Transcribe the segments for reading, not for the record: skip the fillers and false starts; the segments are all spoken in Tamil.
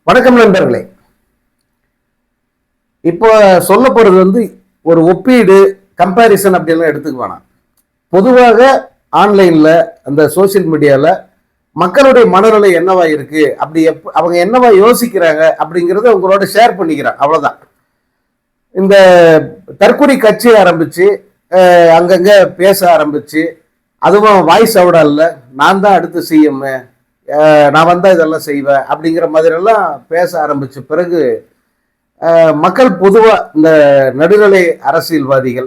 வணக்கம் நண்பர்களே. இப்போ சொல்ல போறது ஒரு ஒப்பீடு, கம்பேரிசன் அப்படியெல்லாம் எடுத்துக்க வேணாம். பொதுவாக ஆன்லைன்ல அந்த சோசியல் மீடியால மக்களுடைய மனநிலை என்னவா இருக்கு, அப்படி அவங்க என்னவா யோசிக்கிறாங்க அப்படிங்கிறத உங்களோட ஷேர் பண்ணிக்கிறேன். அவ்வளவுதான். இந்த தற்கொலை கட்சி ஆரம்பிச்சு அங்கங்க பேச ஆரம்பிச்சு, அதுவும் வாய்ஸ் அவுடா இல்ல, நான் தான் அடுத்து சிஎம், நான் வந்தா இதெல்லாம் செய்வேன் அப்படிங்கிற மாதிரி எல்லாம் பேச ஆரம்பிச்ச பிறகு மக்கள் பொதுவா இந்த நடுநிலை அரசியல்வாதிகள்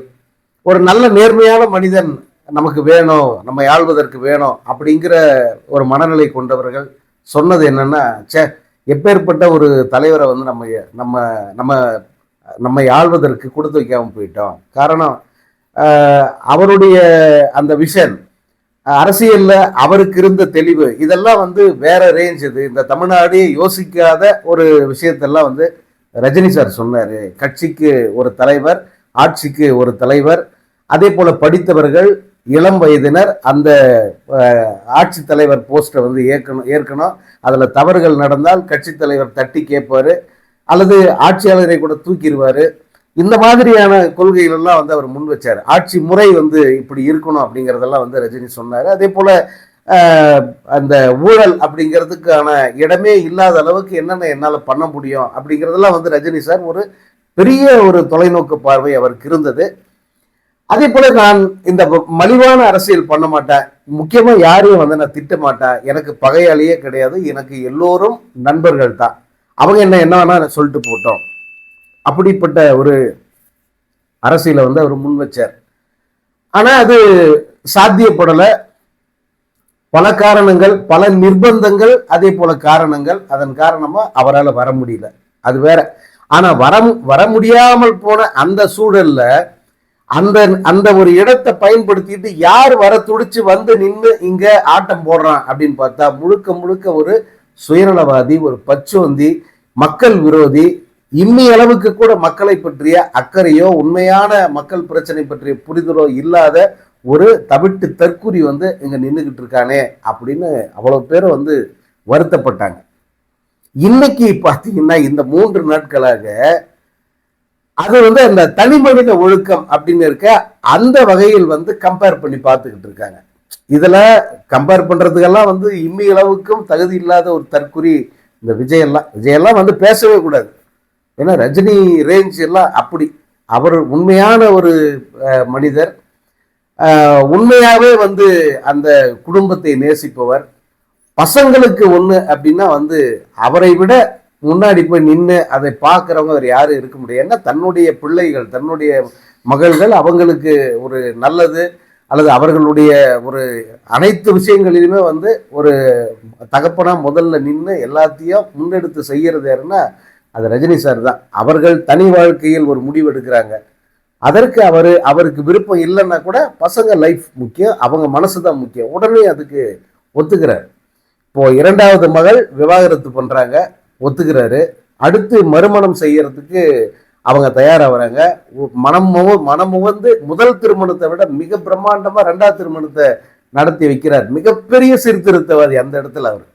ஒரு நல்ல நேர்மையான மனிதன் நமக்கு வேணும், நம்ம ஆள்வதற்கு வேணும் அப்படிங்கிற ஒரு மனநிலை கொண்டவர்கள் சொன்னது என்னன்னா, சே, எப்பேற்பட்ட ஒரு தலைவரை நம்ம நம்ம நம்ம நம்மை ஆள்வதற்கு கொடுத்து வைக்காம போயிட்டோம். காரணம், அவருடைய அந்த விஷன், அரசியல்ல அவருக்கு இருந்த தெளிவு, இதெல்லாம் வேற ரேஞ்ச். இது இந்த தமிழ்நாடு யோசிக்காத ஒரு விஷயத்தெல்லாம் ரஜினி சார் சொன்னாரு. கட்சிக்கு ஒரு தலைவர், ஆட்சிக்கு ஒரு தலைவர், அதே போல படித்தவர்கள், இளம் வயதினர் அந்த ஆட்சி தலைவர் போஸ்டை ஏற்கணும். அதுல தவறுகள் நடந்தால் கட்சி தலைவர் தட்டி கேட்பாரு, அல்லது ஆட்சியாளரை கூட தூக்கிடுவாரு. இந்த மாதிரியான கொள்கைகள் எல்லாம் அவர் முன் வச்சார். ஆட்சி முறை இப்படி இருக்கணும் அப்படிங்கிறதெல்லாம் ரஜினி சொன்னாரு. அதே போல அந்த ஊழல் அப்படிங்கிறதுக்கான இடமே இல்லாத அளவுக்கு என்னென்ன என்னால் பண்ண முடியும் அப்படிங்கிறதெல்லாம் ரஜினி சார் ஒரு பெரிய ஒரு தொலைநோக்கு பார்வை அவருக்கு இருந்தது. அதே போல நான் இந்த மலிவான அரசியல் பண்ண மாட்டேன், முக்கியமா யாரையும் நான் திட்ட மாட்டேன், எனக்கு பகையாளியே கிடையாது, எனக்கு எல்லோரும் நண்பர்கள் தான், அவங்க என்ன வேணா சொல்லிட்டு போட்டோம், அப்படிப்பட்ட ஒரு அரசியலை அவர் முன் வச்சார். ஆனா அது சாத்தியப்படல. பல காரணங்கள், பல நிர்பந்தங்கள், அதே போல காரணங்கள், அதன் காரணமா அவரால் வர முடியல, அது வேற. ஆனா வர முடியாமல் போன அந்த சூழல்ல அந்த அந்த ஒரு இடத்தை பயன்படுத்திட்டு யார் வர துடிச்சு நின்று இங்க ஆட்டம் போடுறான் அப்படின்னு பார்த்தா, முழுக்க முழுக்க ஒரு சுயநலவாதி, ஒரு பச்சோந்தி, மக்கள் விரோதி, இன்னி அளவுக்கு கூட மக்களை பற்றிய அக்கறையோ உண்மையான மக்கள் பிரச்சனை பற்றிய புரிதலோ இல்லாத ஒரு தவிட்டு தற்குறி இங்க நின்றுகிட்டு இருக்கானே அப்படின்னு அவ்வளவு பேர் வருத்தப்பட்டாங்க. இன்னைக்கு பாத்தீங்கன்னா இந்த 3 நாட்களாக அது அந்த தனி மனித ஒழுக்கம் அப்படின்னு இருக்க அந்த வகையில் கம்பேர் பண்ணி பார்த்துக்கிட்டு இருக்காங்க. இதுல கம்பேர் பண்றதுக்கெல்லாம் இம்மி அளவுக்கும் தகுதி இல்லாத ஒரு தற்குறி இந்த விஜயெல்லாம் பேசவே கூடாது. ஏன்னா ரஜினி ரேஞ்ச் எல்லாம் அப்படி. அவர் உண்மையான ஒரு மனிதர், உண்மையாவே அந்த குடும்பத்தை நேசிப்பவர். பசங்களுக்கு ஒண்ணு அப்படின்னா அவரை விட முன்னாடி போய் நின்று அதை பார்க்கிறவங்க வேறு யாரும் இருக்க முடியாது. ஏன்னா தன்னுடைய பிள்ளைகள், தன்னுடைய மகள்கள், அவங்களுக்கு ஒரு நல்லது அல்லது அவர்களுடைய ஒரு அனைத்து விஷயங்களிலுமே ஒரு தகப்பனா முதல்ல நின்று எல்லாத்தையும் முன்னெடுத்து செய்யறது யாருன்னா அது ரஜினி சார் தான். அவர்கள் தனி வாழ்க்கையில் ஒரு முடிவு எடுக்கிறாங்க, அதற்கு அவருக்கு விருப்பம் இல்லைன்னா கூட பசங்க லைஃப் முக்கியம், அவங்க மனசு தான் முக்கியம், உடனே அதுக்கு ஒத்துக்கிறார். இப்போ 2வது மகள் விவாகரத்து பண்றாங்க, ஒத்துக்கிறாரு. அடுத்து மறுமணம் செய்யறதுக்கு அவங்க தயாராகிறாங்க. மனமுவந்து முதல் திருமணத்தை விட மிக பிரம்மாண்டமா 2வது திருமணத்தை நடத்தி வைக்கிறார். மிகப்பெரிய சீர்திருத்தவாதி அந்த இடத்துல. அவர்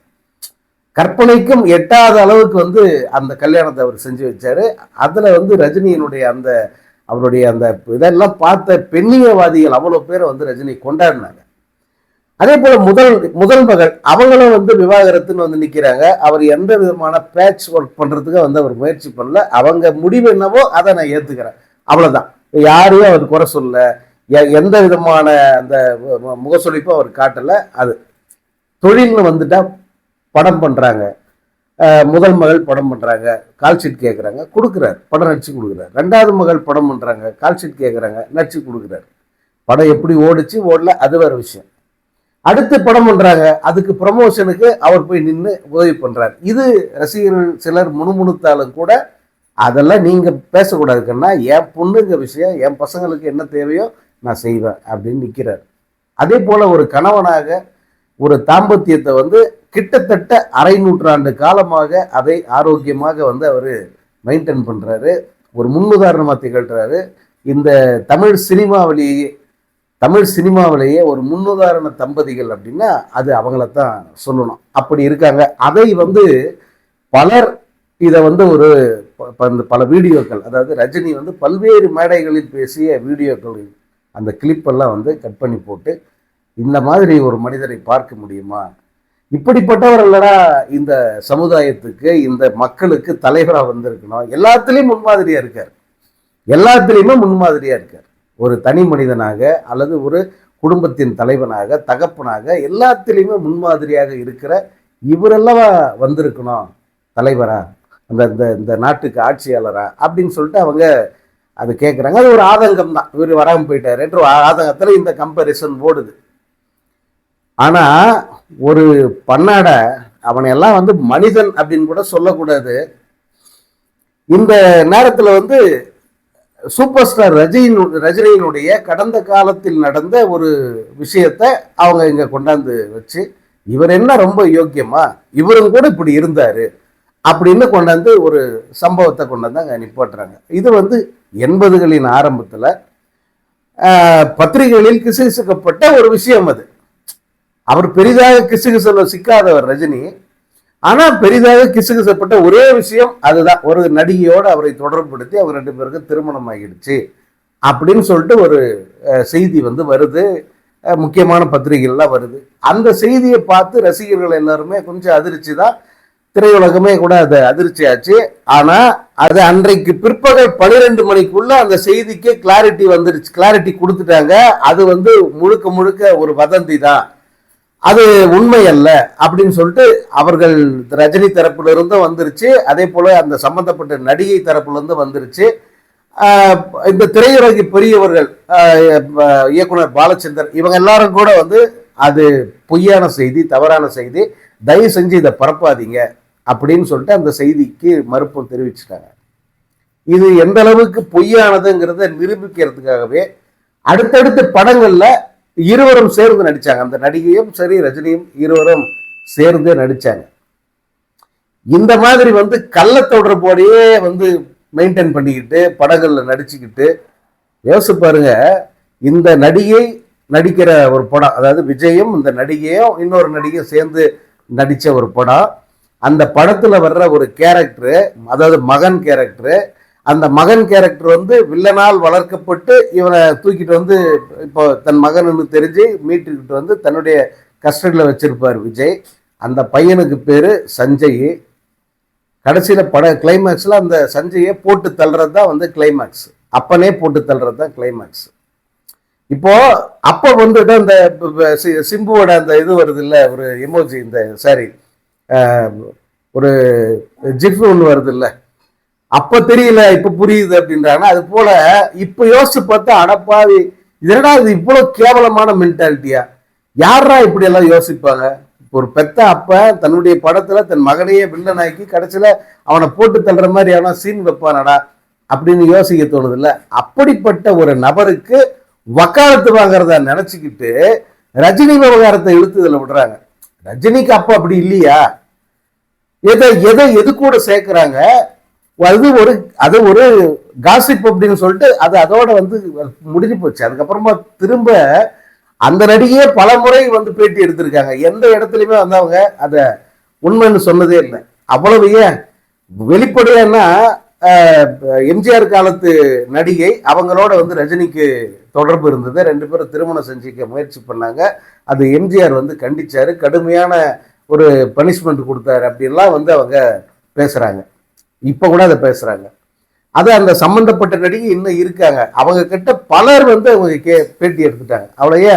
கற்பனைக்கும் எட்டாத அளவுக்கு அந்த கல்யாணத்தை அவர் செஞ்சு வச்சாரு. அதுல ரஜினியினுடைய அந்த அவருடைய அந்த இதெல்லாம் பார்த்த பெண்ணியவாதிகள் அவ்வளவு பேரை ரஜினி கொண்டாடினாங்க. அதே போல முதல் மகள் அவங்களும் விவாகரத்துன்னு நிக்கிறாங்க. அவர் எந்த விதமான பேட்ச் ஒர்க் பண்றதுக்கு அவர் முயற்சி பண்ணல. அவங்க முடிவு என்னவோ அதை நான் ஏத்துக்கிறேன், அவ்வளவுதான். யாரையும் அவர் குறை சொல்ல, எந்த விதமான அந்த முகசொலிப்பும் அவர் காட்டல. அது தொழில்னு வந்துட்டா படம் பண்றாங்க, முதல் மகள் படம் பண்றாங்க, கால்ஷீட் கேட்கறாங்க, கொடுக்குறாரு, படம் நடிச்சு கொடுக்குறாரு. 2வது மகள் படம் பண்றாங்க, கால்ஷீட் கேட்கறாங்க, நடிச்சு கொடுக்குறாரு. படம் எப்படி ஓடிச்சு ஓடல அது வேற விஷயம். அடுத்து படம் பண்றாங்க, அதுக்கு ப்ரமோஷனுக்கு அவர் போய் நின்று உதவி பண்றாரு. இது ரசிகர்கள் சிலர் முணுமுணுத்தாலும் கூட அதெல்லாம் நீங்க பேசக்கூடாதுன்னா, என் பொண்ணுங்க விஷயம், என் பசங்களுக்கு என்ன தேவையோ நான் செய்வேன் அப்படின்னு நிற்கிறார். அதே போல ஒரு கணவனாக ஒரு தாம்பத்தியத்தை கிட்டத்தட்ட அரை நூற்றாண்டு காலமாக அதை ஆரோக்கியமாக அவர் மெயின்டைன் பண்றாரு, ஒரு முன்னுதாரணமாக திகழ்றாரு. இந்த தமிழ் சினிமாவிலேயே ஒரு முன்னுதாரண தம்பதிகள் அப்படின்னா அது அவங்களத்தான் சொல்லணும். அப்படி இருக்காங்க. அதை பலர் இதை வந்து ஒரு பல வீடியோக்கள், அதாவது ரஜினி வந்து பல்வேறு மேடைகளில் பேசிய வீடியோக்கள், அந்த கிளிப்பெல்லாம் வந்து கட் பண்ணி போட்டு இந்த மாதிரி ஒரு மனிதரை பார்க்க முடியுமா, இப்படிப்பட்டவர்களா இந்த சமுதாயத்துக்கு இந்த மக்களுக்கு தலைவராக வந்திருக்கணும், எல்லாத்துலேயும் முன்மாதிரியா இருக்கார், எல்லாத்துலேயுமே முன்மாதிரியா இருக்கார். ஒரு தனி மனிதனாக அல்லது ஒரு குடும்பத்தின் தலைவனாக, தகப்பனாக, எல்லாத்திலையுமே முன்மாதிரியாக இருக்கிற இவரெல்லவா வந்திருக்கணும் தலைவரா, அந்த இந்த நாட்டுக்கு ஆட்சியாளரா அப்படின்னு சொல்லிட்டு அவங்க அது கேட்குறாங்க. அது ஒரு ஆதங்கம் தான், இவர் வராமல் போயிட்டார் என்ற ஆதங்கத்தில் இந்த கம்பேரிசன் ஓடுது. ஆனால் ஒரு பன்னாட அவனை எல்லாம் வந்து மனிதன் அப்படின்னு கூட சொல்லக்கூடாது. இந்த நேரத்தில் வந்து சூப்பர் ஸ்டார் ரஜினியினுடைய கடந்த காலத்தில் நடந்த ஒரு விஷயத்தை அவங்க இங்கே கொண்டாந்து வச்சு, இவர் என்ன ரொம்ப யோக்கியமா, இவரும் கூட இப்படி இருந்தாரு அப்படின்னு கொண்டாந்து ஒரு சம்பவத்தை கொண்டாந்து அங்கே நிப்பாட்டுறாங்க. இது வந்து 80களின் ஆரம்பத்தில் பத்திரிகைகளில் கிசுகிசுக்கப்பட்ட ஒரு விஷயம். அது அவர் பெரிதாக கிசுகிசுல சிக்காதவர் ரஜினி, ஆனா பெரிதாக கிசுகிசப்பட்ட ஒரே விஷயம் அதுதான், ஒரு நடிகையோடு அவரை தொடர்புபடுத்தி அவர் 2 பேருக்கு திருமணம் ஆகிடுச்சு அப்படின்னு சொல்லிட்டு ஒரு செய்தி வந்து வருது, முக்கியமான பத்திரிகைகள்லாம் வருது. அந்த செய்தியை பார்த்து ரசிகர்கள் எல்லாருமே கொஞ்சம் அதிர்ச்சி தான், திரையுலகமே கூட அது அதிர்ச்சி ஆச்சு. ஆனா அது அன்றைக்கு பிற்பகல் 12 மணிக்குள்ள அந்த செய்திக்கு கிளாரிட்டி வந்துருச்சு, கிளாரிட்டி கொடுத்துட்டாங்க. அது வந்து முழுக்க முழுக்க ஒரு வதந்தி தான், அது உண்மை அல்ல அப்படின்னு சொல்லிட்டு அவர்கள் ரஜினி தரப்புல இருந்தும் வந்துருச்சு, அதே போல அந்த சம்பந்தப்பட்ட நடிகை தரப்புல இருந்து வந்துருச்சு. இந்த திரையுலகி பெரியவர்கள், இயக்குனர் பாலச்சந்தர், இவங்க எல்லாரும் கூட வந்து அது பொய்யான செய்தி, தவறான செய்தி, தயவு செஞ்சு இதை பரப்பாதீங்க அப்படின்னு சொல்லிட்டு அந்த செய்திக்கு மறுப்பு தெரிவிச்சுட்டாங்க. இது எந்த அளவுக்கு பொய்யானதுங்கிறத நிரூபிக்கிறதுக்காகவே அடுத்தடுத்த படங்கள்ல இருவரும் சேர்ந்து நடிச்சாங்க. அந்த நடிகையும் சரி ரஜினியும் இருவரும் சேர்ந்து நடிச்சாங்க. இந்த மாதிரி வந்து கள்ள தொடர்போடையே வந்து மெயின்டைன் பண்ணிக்கிட்டு படங்கள்ல நடிச்சுக்கிட்டு, யோசிச்சு பாருங்க, இந்த நடிகை நடிக்கிற ஒரு படம், அதாவது விஜயும் இந்த நடிகையும் இன்னொரு நடிகையும் சேர்ந்து நடிச்ச ஒரு படம். அந்த படத்துல வர்ற ஒரு கேரக்டரு, அதாவது மகன் கேரக்டரு, அந்த மகன் கேரக்டர் வந்து வில்லனால் வளர்க்கப்பட்டு இவனை தூக்கிட்டு வந்து இப்போ தன் மகனுன்னு தெரிஞ்சு மீட்டுக்கிட்டு வந்து தன்னுடைய கஸ்டடியில் வச்சிருப்பார் விஜய். அந்த பையனுக்கு பேரு சஞ்சய். கடைசியில பட கிளைமேக்ஸ்ல அந்த சஞ்சயை போட்டு தள்ளுறது தான் வந்து கிளைமேக்ஸ், அப்பனே போட்டு தள்ளுறது தான் கிளைமேக்ஸ். இப்போ அப்ப வந்துட்டு அந்த சிம்புவோட அந்த இது வருது இல்ல, ஒரு எமோஜி, இந்த சாரி ஒரு ஜிஃப் ஒன்று வருது இல்ல, அப்ப தெரியல இப்ப புரியுது அப்படின்றாங்க. அது போல இப்ப யோசிச்சு பார்த்தா அடப்பாவி, இதனடா இது இவ்வளவு கேவலமான மென்டாலிட்டியா, யாரா இப்படி எல்லாம் யோசிப்பாங்க? ஒரு பெத்த அப்ப தன்னுடைய படத்துல தன் மகனையே வில்லனாக்கி கடைசியில அவனை போட்டு தள்ளுற மாதிரி அவனா சீன் வைப்பானடா அப்படின்னு யோசிக்க தோணுது இல்ல. அப்படிப்பட்ட ஒரு நபருக்கு வக்காலத்து வாங்குறதா நினைச்சுக்கிட்டு ரஜினி விவகாரத்தை இழுத்துதல விடுறாங்க. ரஜினிக்கு அப்ப அப்படி இல்லையா? எது கூட சேர்க்கிறாங்க? அது ஒரு காசிப் அப்படின்னு சொல்லிட்டு அது அதோட வந்து முடிஞ்சு போச்சு. அதுக்கப்புறமா திரும்ப அந்த நடிகையே பல முறை வந்து பேட்டி எடுத்திருக்காங்க, எந்த இடத்துலயுமே வந்து அவங்க அத உண்மைன்னு சொன்னதே இல்லை. அவ்வளவு ஏன் வெளிப்படையானா எம்ஜிஆர் காலத்து நடிகை, அவங்களோட வந்து ரஜினிக்கு தொடர்பு இருந்தது, 2 பேரும் திருமணம் செஞ்சுக்க முயற்சி பண்ணாங்க. அது எம்ஜிஆர் வந்து கண்டிச்சாரு, கடுமையான ஒரு பனிஷ்மெண்ட் கொடுத்தாரு அப்படின்லாம் வந்து அவங்க பேசுறாங்க. இப்ப கூட அதை பேசுறாங்க. அது அந்த சம்பந்தப்பட்ட நடிகை இன்னும் இருக்காங்க, அவங்க கிட்ட பலர் வந்து அவங்க பேட்டி எடுத்துட்டாங்க. அவளையே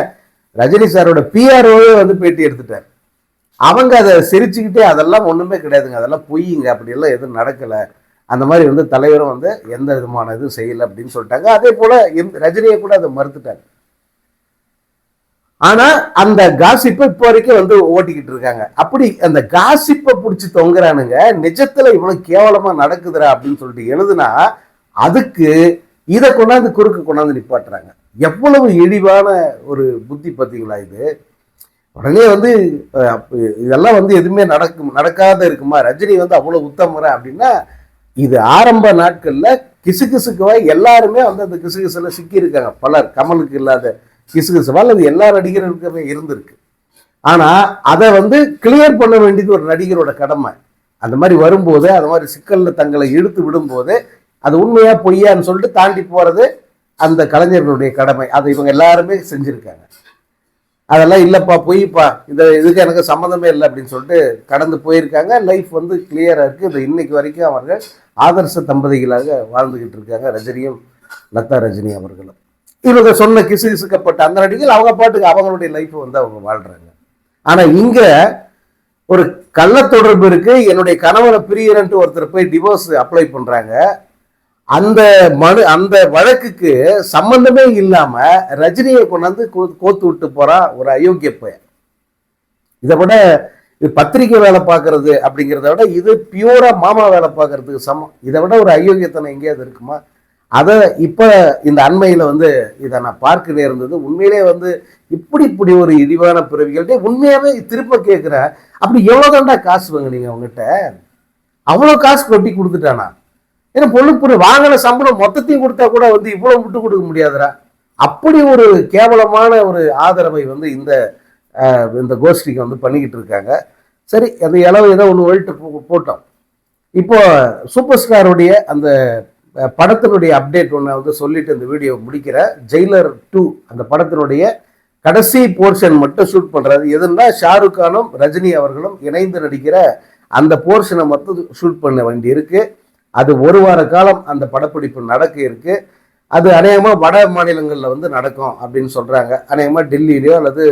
ரஜினி சாரோட பிஆர்ஓவே வந்து பேட்டி எடுத்துட்டார். அவங்க அதை சிரிச்சுக்கிட்டே அதெல்லாம் ஒண்ணுமே கிடையாதுங்க, அதெல்லாம் பொய்யுங்க, அப்படியெல்லாம் எதுவும் நடக்கலை, அந்த மாதிரி வந்து தலைவரும் வந்து எந்த விதமான இதுவும் செய்யலை அப்படின்னு சொல்லிட்டாங்க. அதே போல ரஜினியை கூட அதை மறுத்துட்டாங்க. ஆனா அந்த காசிப்பை இப்போ வரைக்கும் வந்து ஓட்டிக்கிட்டு இருக்காங்க. அப்படி அந்த காசிப்பை பிடிச்சி தொங்குறானுங்க, நிஜத்துல இவ்வளவு கேவலமா நடக்குதுரா அப்படின்னு சொல்லிட்டு எழுதுனா அதுக்கு இதை கொண்டாந்து குறுக்கு கொண்டாந்து நிப்பாட்டுறாங்க. எவ்வளவு இழிவான ஒரு புத்தி பார்த்தீங்களா இது? உடனே வந்து இதெல்லாம் வந்து எதுவுமே நடக்காத இருக்குமா, ரஜினி வந்து அவ்வளவு உத்தமரா அப்படின்னா, இது ஆரம்ப நாட்கள்ல கிசுகிசுக்குவாய் எல்லாருமே வந்து அந்த கிசுகிசுல சிக்கி இருக்காங்க. பலர், கமலுக்கு இல்லாத கிசுகிசுவால் அது எல்லா நடிகர்களுக்குமே இருந்திருக்கு. ஆனா அதை வந்து கிளியர் பண்ண வேண்டியது ஒரு நடிகரோட கடமை. அந்த மாதிரி வரும்போது அந்த மாதிரி சிக்கல்ல தங்களை இழுத்து விடும்போது அது உண்மையா பொய்யான்னு சொல்லிட்டு தாண்டி போறது அந்த கலைஞர்களுடைய கடமை. அதை இவங்க எல்லாருமே செஞ்சிருக்காங்க. அதெல்லாம் இல்லைப்பா பொய்ப்பா, இதுக்கு எனக்கு சம்மந்தமே இல்லை அப்படின்னு சொல்லிட்டு கடந்து போயிருக்காங்க. லைஃப் வந்து கிளியராக இருக்குது. இது இன்னைக்கு வரைக்கும் அவர்கள் ஆதர்ச தம்பதிகளாக வாழ்ந்துக்கிட்டு இருக்காங்க, ரஜினியும் லதா ரஜினி அவர்களும். இவங்க சொன்ன கிசுகிசுக்கப்பட்ட அந்த நடிகள் அவங்க பாட்டுக்கு அவங்களுடைய லைஃப்பை வந்து அவங்க வாழ்றாங்க. ஆனால் இங்கே ஒரு கள்ள தொடர்பு இருக்கு, என்னுடைய கணவனை பிரியரன்ட்டு ஒருத்தர் போய் டிவோர்ஸ் அப்ளை பண்ணுறாங்க. அந்த வழக்குக்கு சம்பந்தமே இல்லாம ரஜினியை கொண்டாந்து கோத்து விட்டு போறான் ஒரு அயோக்கிய பையன். இதை விட இது பத்திரிகை வேலை பார்க்கறது அப்படிங்கிறத விட இது பியூரா மாமா வேலை பார்க்கறதுக்கு சமம். இதை விட ஒரு அயோக்கியத்தனை எங்கேயாவது இருக்குமா? அதை இப்ப இந்த அண்மையில வந்து இதை நான் பார்க்க நேர்ந்தது. உண்மையிலே வந்து இப்படி ஒரு இழிவான பிறவிகள்கிட்ட உண்மையாவே திருப்ப கேட்கிறேன், அப்படி எவ்வளவுதான்டா காசு வாங்கினீங்க அவங்ககிட்ட? அவ்வளவு காசு கொட்டி கொடுத்துட்டானா? ஏன்னா பொண்ணு வாங்கின சம்பளம் மொத்தத்தையும் கொடுத்தா கூட வந்து இவ்வளவு விட்டு கொடுக்க முடியாதுடா. அப்படி ஒரு கேவலமான ஒரு ஆதரவை வந்து இந்த கோஷ்டிக்கு வந்து பண்ணிக்கிட்டு இருக்காங்க. சரி, அந்த இளவு ஏதோ ஒன்று ஒழிட்டு போட்டோம். இப்போ சூப்பர் ஸ்டாருடைய அந்த படத்தினுடைய அப்டேட் ஒன்று வந்து சொல்லிட்டு இந்த வீடியோ முடிக்கிற. ஜெயிலர் 2 அந்த படத்தினுடைய கடைசி போர்ஷன் மட்டும் ஷூட் பண்றாரு. எதுன்னா ஷாருக் கானும் ரஜினி அவர்களும் இணைந்து நடிக்கிற அந்த போர்ஷனை மட்டும் ஷூட் பண்ண வேண்டி இருக்கு. அது ஒரு வார காலம் அந்த படப்பிடிப்பு நடக்க இருக்கு. அது அநேகமா வட மாநிலங்களில் வந்து நடக்கும் அப்படின்னு சொல்றாங்க. அநேகமா டெல்லியிலையோ அல்லது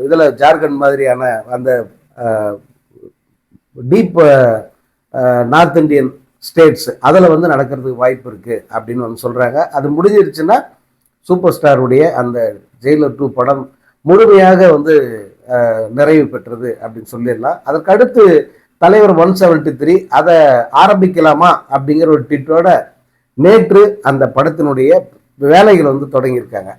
இதில் ஜார்க்கண்ட் மாதிரியான அந்த டீப் நார்த் இந்தியன் ஸ்டேட்ஸ் அதில் வந்து நடக்கிறதுக்கு வாய்ப்பு இருக்கு அப்படின்னு வந்து சொல்றாங்க. அது முடிஞ்சிருச்சுன்னா சூப்பர் ஸ்டாருடைய அந்த ஜெயிலர் 2 படம் முழுமையாக வந்து நிறைவு பெற்றது அப்படின்னு சொல்லிடலாம். அதற்கு அடுத்து தலைவர் 173 அதை ஆரம்பிக்கலாமா அப்படிங்கிற ஒரு ட்வீட்டோட நேற்று அந்த படத்தினுடைய வேலைகள் வந்து தொடங்கியிருக்காங்க.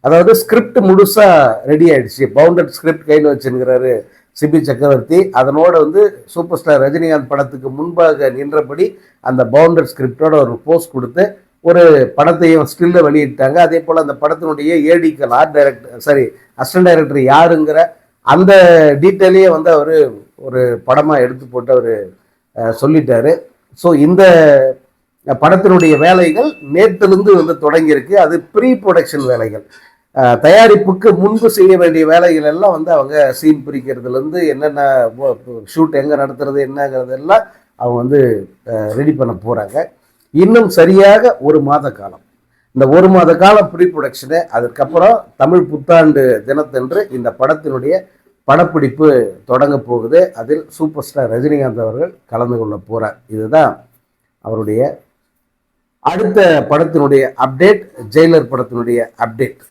அதாவது ஸ்கிரிப்ட் முழுசா ரெடி ஆயிடுச்சு. பவுண்டட் ஸ்கிரிப்ட் கையில் வச்சுருக்கிறாரு சிபி சக்கரவர்த்தி. அதனோட வந்து சூப்பர் ஸ்டார் ரஜினிகாந்த் படத்துக்கு முன்பாக நின்றபடி அந்த பவுண்டட் ஸ்கிரிப்டோட ஒரு போஸ்ட் கொடுத்து ஒரு படத்தையும் ஸ்டில்ல வெளியிட்டாங்க. அதே போல் அந்த படத்தினுடைய ஏடிக்கள் அசிஸ்டன்ட் டைரக்டர் யாருங்கிற அந்த டீட்டெயிலையே வந்து அவர் ஒரு படமாக எடுத்து போட்டு அவர் சொல்லிட்டாரு. ஸோ இந்த படத்தினுடைய வேலைகள் நேற்றிலிருந்து வந்து தொடங்கியிருக்கு. அது ப்ரீ ப்ரொடக்ஷன் வேலைகள், தயாரிப்புக்கு முன்பு செய்ய வேண்டிய வேலைகள் எல்லாம் வந்து அவங்க சீன் பிரிக்கிறதுலேருந்து என்னென்ன ஷூட் எங்கே நடத்துறது என்னங்கிறதெல்லாம் அவங்க வந்து ரெடி பண்ண போகிறாங்க. இன்னும் சரியாக ஒரு மாத காலம், இந்த ஒரு மாத காலம் ப்ரீ ப்ரொடக்ஷனு. அதுக்கப்புறம் தமிழ் புத்தாண்டு தினத்தன்று இந்த படத்தினுடைய படப்பிடிப்பு தொடங்க போகுது. அதில் சூப்பர் ஸ்டார் ரஜினிகாந்த் அவர்கள் கலந்து கொள்ள போகிறார். இதுதான் அவருடைய அடுத்த படத்தினுடைய அப்டேட், ஜெயிலர் படத்தினுடைய அப்டேட்.